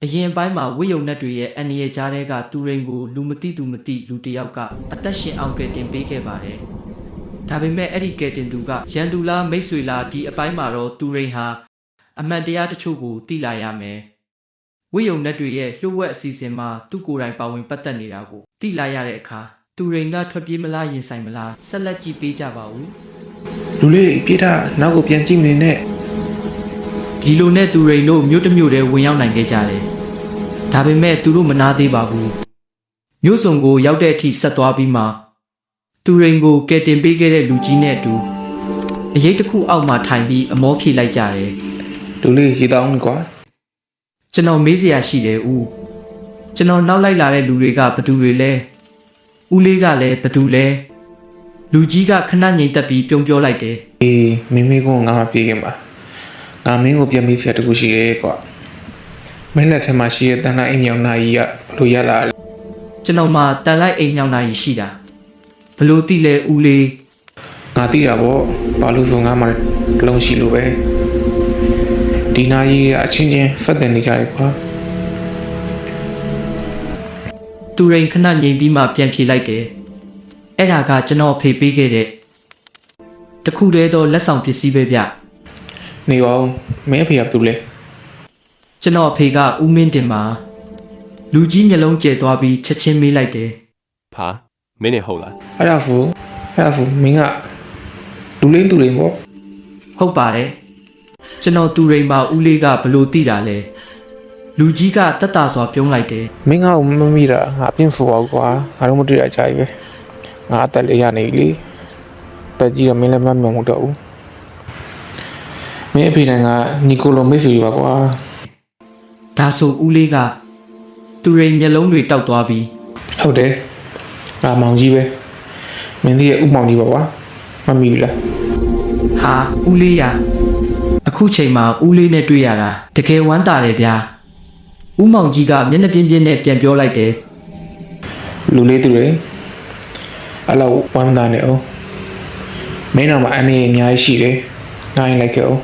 အရင်ပိုင်းမှာဝိယုံနဲ့တွေရဲ့အန်ရကြားတဲ့ကတူရိန်ကိုလူမသိလူတယောက်ကအသက်ရှင်အောင်ကယ်တင်ပေးခဲ့ပါတယ်။ဒါပေမဲ့အဲ့ဒီကယ်တင်သူကရန်သူလားမိတ်ဆွေလားဒီအပိုင်းမှာတော့တူရိန်ဟာအမှန်တရားတချို့ကိုသိလာရမယ်။ဝိယုံနဲ့တွေရဲ့လှုပ်ဝက်အစီအစဉ်မှာသူ့ကိုယ်တိုင်ပါဝင်ပတ်သက်နေတာကိုသိလာရတဲ့အခါတူရိန်ကထွက်ပြေးမလားရင်ဆိုင်မလားဆက်လက်ကြည့်ပေးကြပါဦး။ လူလေးပြေးတာနောက်ကိုပြန်ကြည့်မနေနဲ့ ဒီလိုနဲ့တူရိန်တို့မြို့တစ်မြို့တည်းဝင်ရောက်နိုင်ခဲ့ကြတယ်။ဒါပေမဲ့သူတို့မနာသေးပါဘူး။မြို့စုံကိုရောက်တဲ့အထိဆက်သွားပြီးမှတူရိန်ကိုကယ်တင်ပေးခဲ့တဲ့လူကြီးနဲ့အတူအရေးတစ်ခုအောက်မှာထိုင်ပြီးအမောဖြေလိုက်ကြတယ် လူလေးရေတောင်းကွာ ။ကျွန်တော်မေးစရာရှိတယ်ဦး။ကျွန်တော်နောက်လိုက်လာတဲ့လူတွေကဘသူတွေလဲ။ဦးလေးကလည်းဘသူလဲ။လူကြီးကခဏငြိမ်သက်ပြီးပြုံးပြောလိုက်တယ် အေးမိမိကငါမပြေးခင်ပါငါမင်းကိုပြန်မေးစရာတခုရှိတယ်ကွာမင်းလက်ထက်မှာရှိတဲ့တန်လိုက်အိမ်မြောင်နာကြီးကဘလို့ရလာလဲ ။ကျွန်တော်မှတန်လိုက်အိမ်မြောင်နာကြီးရှိတာ။ဘလို့သိလဲဦးလေး ငါသိတာပေါ့ဘာလို့ဆိုငါမှတလုံးရှိလို့ပဲဒီနာကြီးကအချင်းချင်းဖက်တယ်နေကြတယ်ကွာ ။တူရိန်ခဏငြိမ်ပြီးမှပြန်ဖြေလိုက်တယ်။အဲ့ဒါကကျွန်တော်ဖေပေးခဲ့တဲ့တခုတည်းသောလက်ဆောင်ပစ္စည်းပဲဗျ။ နေပါဦးမင်းအဖေကဘူးလဲ ကျွန်တော်အဖေကဦးမင်းတင်မှာလူကြီးမျက်လုံးကျဲသွားပြီးချက်ချင်းမေးလိုက်တယ် 爬，没你后来。 အဲ့ဒါဖူမင်းကလူလေးသူတွေပေါ့ ဟုတ်ပါတယ်ကျွန်တော်တူရိန်မှာဦးလေးကဘလို့သိတာလဲလူကြီးကတက်တာစွာပြုံးလိုက်တယ် မင်းကမမိတာငါအပြင်းဖူပါကွာငါတို့မတွေ့တာကြာပြီပဲငါအသက်လေးရနေပြီလေတက်ကြီးတော့မင်းလည်းမမြင်မှုတော့ဘူးမင်းအဖေကနီကိုလိုမေ့စီပါကွာ ဒါဆိုဦးလေးကတူရိန်မျက်လုံးတွေတောက်သွားပြီး ဟုတ်တယ်ငါမောင်ကြီးပဲမင်းရဲ့ဥမောင်ကြီးပါကွာမမီဘူးလား ဟာဦးလေးရအခုချိန်မှာဦးလေးနဲ့တွေ့ရတာတကယ်ဝမ်းသာတယ်ဗျာဦးမောင်ကြီးကမျက်နှာပြင်းပြင်းနဲ့ပြန်ပြောလိုက်တယ် လူလေးသူတွေအဲ့လောက်ဝမ်းသာနေအောင်မင်းတော့မအနေအများကြီးရှိတယ်ငါရင်လိုက်ခဲ့အောင်